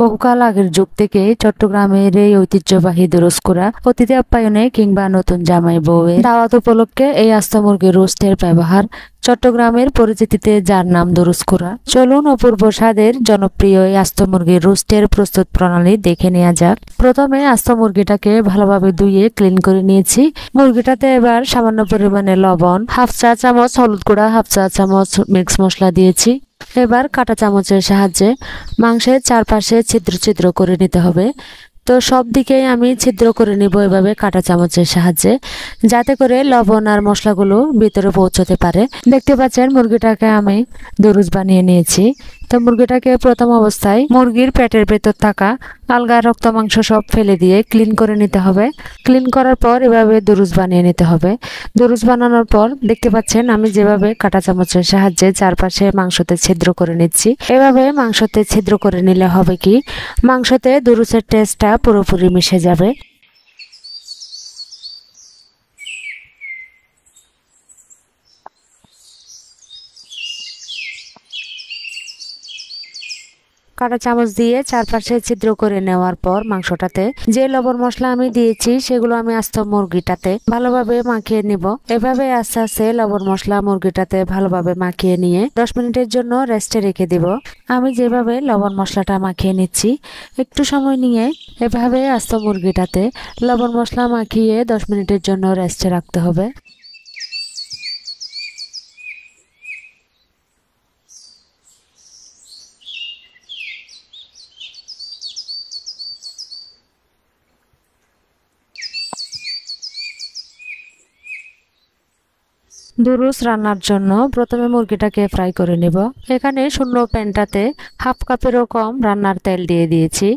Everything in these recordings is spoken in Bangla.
বহুকাল আগের যুগ থেকে চট্টগ্রামের এই ঐতিহ্যবাহী দুরুস্কুরা অতিথি আপ্যায়নে কিংবা নতুন জামাই বউয়ের দাওয়াত উপলক্ষে এই আস্ত মুরগির রোস্টের ব্যবহার চট্টগ্রামের পরিচিতিতে যার নাম দুরুস্কুরা। চলুন অপূর্ব স্বাদের জনপ্রিয় এই আস্ত মুরগির রোস্টের প্রস্তুত প্রণালী দেখে নেওয়া যাক। প্রথমে আস্ত মুরগিটাকে ভালোভাবে ধুয়ে ক্লিন করে নিয়েছি। মুরগিটাতে এবার সামান্য পরিমাণে লবণ, হাফ চা চামচ হলুদ গুঁড়া, হাফ চা চামচ মিক্স মশলা দিয়েছি। এবার কাঁটা চামচের সাহায্যে মাংসের চারপাশে ছিদ্র ছিদ্র করে নিতে হবে। তো সব দিকেই আমি ছিদ্র করে নিব এভাবে কাঁটা চামচের সাহায্যে, যাতে করে লবণ আর মশলাগুলো ভিতরে পৌঁছতে পারে। দেখতে পাচ্ছেন মুরগিটাকে আমি দরুজ বানিয়ে নিয়েছি। তো মুরগিটাকে প্রথম অবস্থায় মুরগির পেটের ভেতর থাকা আলগা রক্ত মাংস সব ফেলে দিয়ে ক্লিন করে নিতে হবে। ক্লিন করার পর এভাবে দরুজ বানিয়ে নিতে হবে। দরুজ বানানোর পর দেখতে পাচ্ছেন আমি যেভাবে কাঁটা চামচের সাহায্যে চারপাশে মাংসতে ছিদ্র করে নিচ্ছি। এভাবে মাংসতে ছিদ্র করে নিলে হবে কি, মাংসতে দরুজের টেস্টটা পুরোপুরি মিশে যাবে। কাঁটা চামচ দিয়ে চারপাশে ছিদ্র করে নেওয়ার পর মাংসটাতে যে লবণ মশলা আমি দিয়েছি সেগুলো আমি আস্ত মুরগিটাতে ভালোভাবে মাখিয়ে নিব। এভাবে আস্তে আস্তে লবণ মশলা মুরগিটাতে ভালোভাবে মাখিয়ে নিয়ে 10 মিনিটের জন্য রেস্টে রেখে দিব। আমি যেভাবে লবণ মশলাটা মাখিয়ে নিচ্ছি, একটু সময় নিয়ে এভাবে আস্ত মুরগিটাতে লবণ মশলা মাখিয়ে 10 মিনিটের জন্য রেস্টে রাখতে হবে। দুরুস রান্নার জন্য প্রথমে মুরগিটাকে ফ্রাই করে নেব। এখানে শূন্য প্যানটাতে হাফ কাপেরও কম রান্নার তেল দিয়ে দিয়েছি।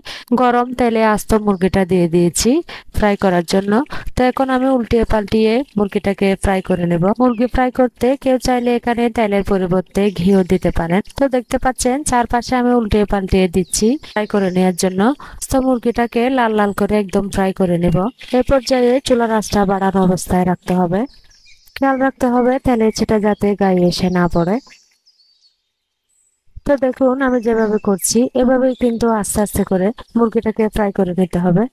গরম তেলে আস্ত মুরগিটা দিয়ে দিয়েছি ফ্রাই করার জন্য। তো এখন আমি উল্টিয়ে পাল্টিয়ে মুরগিটাকে ফ্রাই করে নেব। মুরগি ফ্রাই করতে কেউ চাইলে এখানে তেলের পরিবর্তে ঘিও দিতে পারেন। তো দেখতে পাচ্ছেন চারপাশে আমি উল্টিয়ে পাল্টিয়ে দিচ্ছি ফ্রাই করে নেওয়ার জন্য। তো মুরগিটাকে লাল লাল করে একদম ফ্রাই করে নেব। এ পর্যায়ে চুলার আঁচটা বাড়ানো অবস্থায় রাখতে হবে। খেয়াল রাখতে হবে তেলের ছিটা যাতে গায়ে এসে না পড়ে। তো দেখুন আমি যেভাবে করছি এভাবেই কিন্তু আস্তে আস্তে করে মুরগিটাকে ফ্রাই করে নিতে হবে।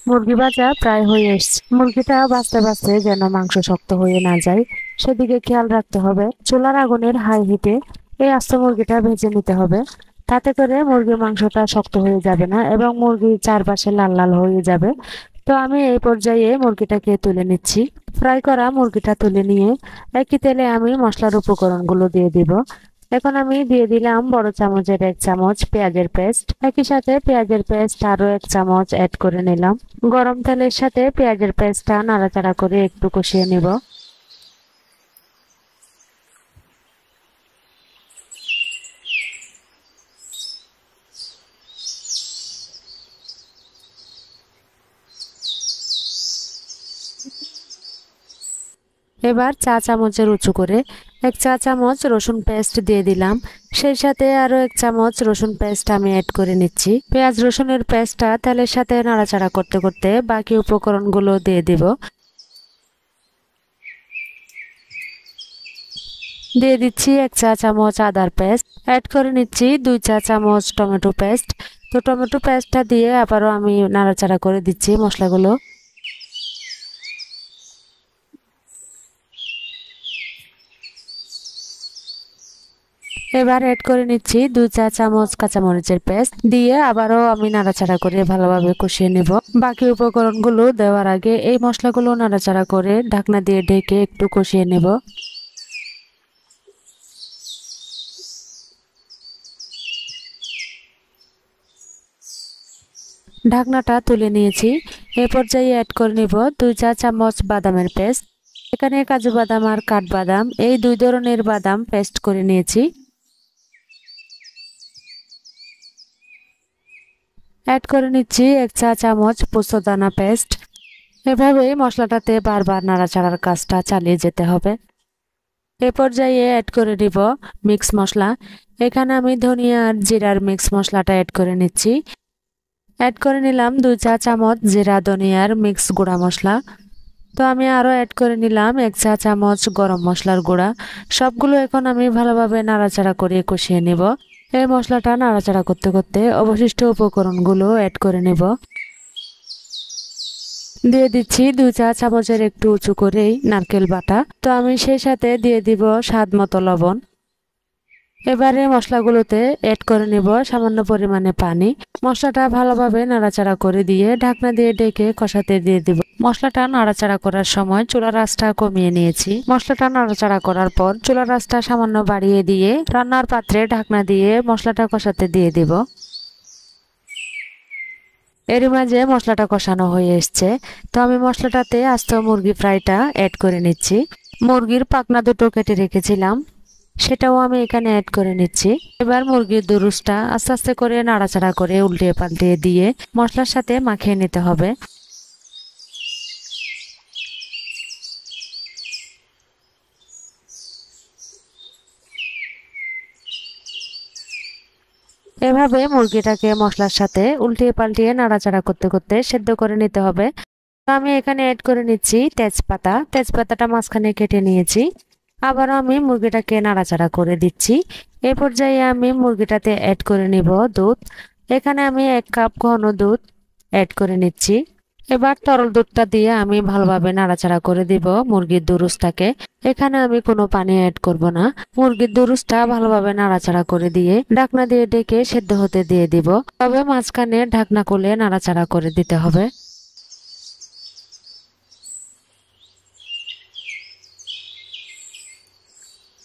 মুরগি ভাজা প্রায় হয়ে এসছে। মুরগিটা ভাজতে ভাজতে যেন মাংস শক্ত হয়ে না যায় সেদিকে খেয়াল রাখতে হবে। চুলার আগুনের হাই হিটে এই আস্ত মুরগিটা ভেজে নিতে হবে। তাতে করে মুরগির মাংসটা শক্ত হয়ে যাবে না এবং মুরগির চারপাশে লাল লাল হয়ে যাবে। তো আমি এই পর্যায়ে মুরগিটাকে তুলে নিচ্ছি। ফ্রাই করা মুরগিটা তুলে নিয়ে একই তেলে আমি মশলার উপকরণগুলো দিয়ে দিব। এখন আমি দিয়ে দিলাম বড় চামচের 1 চামচ পেঁয়াজের পেস্ট। একই সাথে পেঁয়াজের পেস্ট আরো 1 চামচ অ্যাড করে নিলাম। গরম তেলের সাথে পেঁয়াজের পেস্টটা নাড়াচাড়া করে একটু কষিয়ে নিব। এবার চা চামচের উঁচু করে 1 চা চামচ রসুন পেস্ট দিয়ে দিলাম। সেই সাথে আরো 1 চামচ রসুন পেস্ট আমি অ্যাড করে নিচ্ছি। পেঁয়াজ রসুনের পেস্টটা তেলের সাথে নাড়াচাড়া করতে করতে বাকি উপকরণগুলো দিয়ে দিব। দিয়ে দিচ্ছি 1 চা চামচ আদার পেস্ট। অ্যাড করে নিচ্ছি 2 চা চামচ টমেটো পেস্ট। তো টমেটো পেস্টটা দিয়ে আবারও আমি নাড়াচাড়া করে দিচ্ছি মশলাগুলো। এবার অ্যাড করে নিচ্ছি 2 চা চামচ কাঁচামরিচের পেস্ট দিয়ে আবারও আমি নাড়াচাড়া করে ভালোভাবে কষিয়ে নেব। বাকি উপকরণগুলো দেওয়ার আগে এই মশলাগুলো নাড়াচাড়া করে ঢাকনা দিয়ে ঢেকে একটু কষিয়ে নেব। ঢাকনাটা তুলে নিয়েছি। এ পর্যায়ে অ্যাড করে নেব 2 চা চামচ বাদামের পেস্ট। এখানে কাজু বাদাম আর কাঠবাদাম এই 2 ধরনের বাদাম পেস্ট করে নিয়েছি। অ্যাড করে নিচ্ছি 1 চা চামচ পোস্তদানা পেস্ট। এভাবে মশলাটাতে বারবার নাড়াচাড়ার কাজটা চালিয়ে যেতে হবে। এ পর্যায়ে অ্যাড করে দিব মিক্স মশলা। এখানে আমি ধনিয়া আর জিরার মিক্স মশলাটা অ্যাড করে নিচ্ছি। অ্যাড করে নিলাম 2 চা চামচ জিরা ধনিয়ার মিক্স গুঁড়া মশলা। তো আমি আরও অ্যাড করে নিলাম 1 চা চামচ গরম মশলার গুঁড়া। সবগুলো এখন আমি ভালোভাবে নাড়াচাড়া করে কষিয়ে নেব। এই মশলাটা নাড়াচাড়া করতে করতে অবশিষ্ট উপকরণগুলো অ্যাড করে নেব। দিয়ে দিচ্ছি 2 চা চামচের একটু উঁচু করেই নারকেল বাটা। তো আমি সেই সাথে দিয়ে দিব স্বাদ মতো লবণ। এবারে মশলাগুলোতে অ্যাড করে নেব সামান্য পরিমাণে পানি। মশলাটা ভালোভাবে নাড়াচাড়া করে দিয়ে ঢাকনা দিয়ে ঢেকে কষাতে দিয়ে দিব। মশলাটা নাড়াচাড়া করার সময় চুলার আঁচটা কমিয়ে নিয়েছি। মশলাটা নাড়াচাড়া করার পর চুলার আঁচটা সামান্য বাড়িয়ে দিয়ে রান্নার পাত্রে ঢাকনা দিয়ে মশলাটা কষাতে দিয়ে দিব। এর মাঝে মশলাটা কষানো হয়ে এসছে। তো আমি মশলাটাতে আস্ত মুরগি ফ্রাইটা অ্যাড করে নিচ্ছি। মুরগির পাখনা দুটো কেটে রেখেছিলাম, সেটাও আমি এখানে অ্যাড করে নিচ্ছি। এবার মুরগির দুরুসটা আস্তে আস্তে করে নাড়াচাড়া করে উল্টিয়ে পাল্টিয়ে দিয়ে মশলার সাথে মাখিয়ে নিতে হবে। এভাবে মুরগিটাকে মশলার সাথে উল্টিয়ে পাল্টিয়ে নাড়াচাড়া করতে করতে সেদ্ধ করে নিতে হবে। তো আমি এখানে অ্যাড করে নিচ্ছি তেজপাতা। তেজপাতাটা মাঝখানে কেটে নিয়েছি। আবারও আমি মুরগিটাকে নাড়াচাড়া করে দিচ্ছি। এই পর্যায়ে আমি মুরগিটাতে অ্যাড করে নিব দুধ। এখানে আমি 1 কাপ ঘন দুধ অ্যাড করে নিচ্ছি। এবার তরল দুধটা দিয়ে আমি ভালোভাবে নাড়াচাড়া করে দিব মুরগির দুরুসটাকে। এখানে আমি কোনো পানি অ্যাড করব না। মুরগির দুরুসটা ভালোভাবে নাড়াচাড়া করে দিয়ে ঢাকনা দিয়ে ঢেকে সেদ্ধ হতে দিয়ে দিব। তবে মাঝখানে ঢাকনা খুলে নাড়াচাড়া করে দিতে হবে।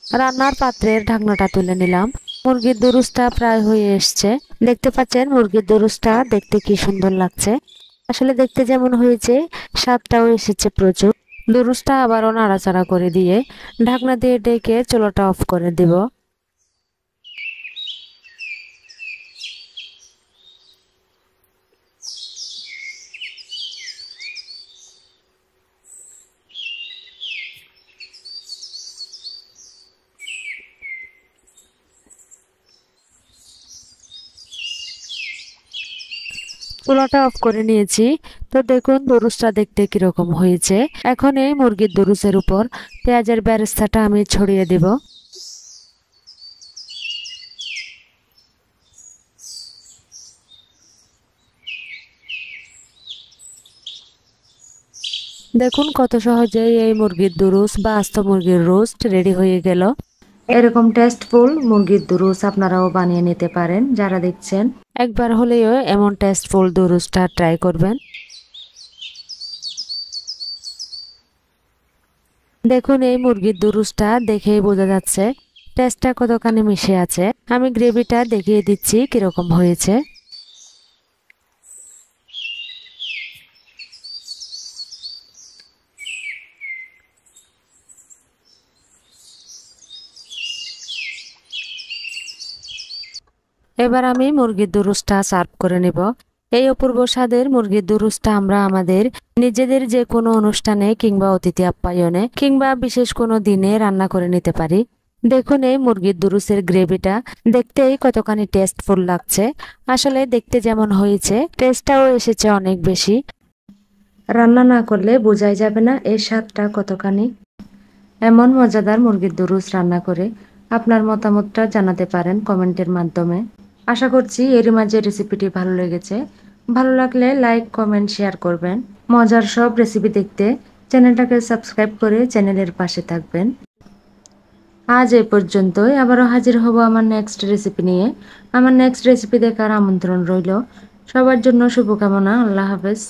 রান্নার পাত্রের ঢাকনাটা তুলে নিলাম। মুরগির দুরুসটা প্রায় হয়ে এসছে। দেখতে পাচ্ছেন মুরগির দুরুসটা দেখতে কি সুন্দর লাগছে। আসলে দেখতে যেমন হয়েছে স্বাদটাও এসেছে প্রচুর। দুরুসটা আবারও নাড়াচাড়া করে দিয়ে ঢাকনা দিয়ে ঢেকে চুলাটা অফ করে দিব। চুলাটা অফ করে নিয়েছি। তো দেখুন দুরুসটা দেখতে কিরকম হয়েছে। এখন এই মুরগির দুরুসের উপর পেঁয়াজের বেরেস্তাটা আমি ছড়িয়ে দেব। দেখুন কত সহজেই এই মুরগির দুরুস বা আস্ত মুরগির রোস্ট রেডি হয়ে গেল। এরকম টেস্টফুল মুরগির দুরুস আপনারাও বানিয়ে নিতে পারেন। যারা দেখছেন একবার হলেও এমন টেস্টফুল দুরুসটা ট্রাই করবেন। দেখুন এই মুরগির দুরুসটা দেখেই বোঝা যাচ্ছে টেস্টটা কতখানি মিশে আছে। আমি গ্রেভিটা দেখিয়ে দিচ্ছি কিরকম হয়েছে। এবার আমি মুরগির দুরুসটা সার্ভ করে নেব। এই অপূর্ব স্বাদের মুরগির দুরুসটা আমরা আমাদের নিজেদের যে কোনো অনুষ্ঠানে কিংবা অতিথি আপ্যায়নে কিংবা বিশেষ কোনো দিনে রান্না করে নিতে পারি। দেখুন এই মুরগির দুরুসের গ্রেভিটা দেখতেই কতখানি টেস্টফুল লাগছে। আসলে দেখতে যেমন হয়েছে টেস্টটাও এসেছে অনেক বেশি। রান্না না করলে বোঝাই যাবে না এর স্বাদটা কতখানি। এমন মজাদার মুরগির দুরুস রান্না করে আপনার মতামতটা জানাতে পারেন কমেন্টের মাধ্যমে। আশা করছি এরই মাঝে রেসিপিটি ভালো লেগেছে। ভালো লাগলে লাইক কমেন্ট শেয়ার করবেন। মজার সব রেসিপি দেখতে চ্যানেলটাকে সাবস্ক্রাইব করে চ্যানেলের পাশে থাকবেন। আজ এই পর্যন্তই। আবারও হাজির হব আমার নেক্সট রেসিপি নিয়ে। আমার নেক্সট রেসিপি দেখার আমন্ত্রণ রইল। সবার জন্য শুভকামনা। আল্লাহ হাফেজ।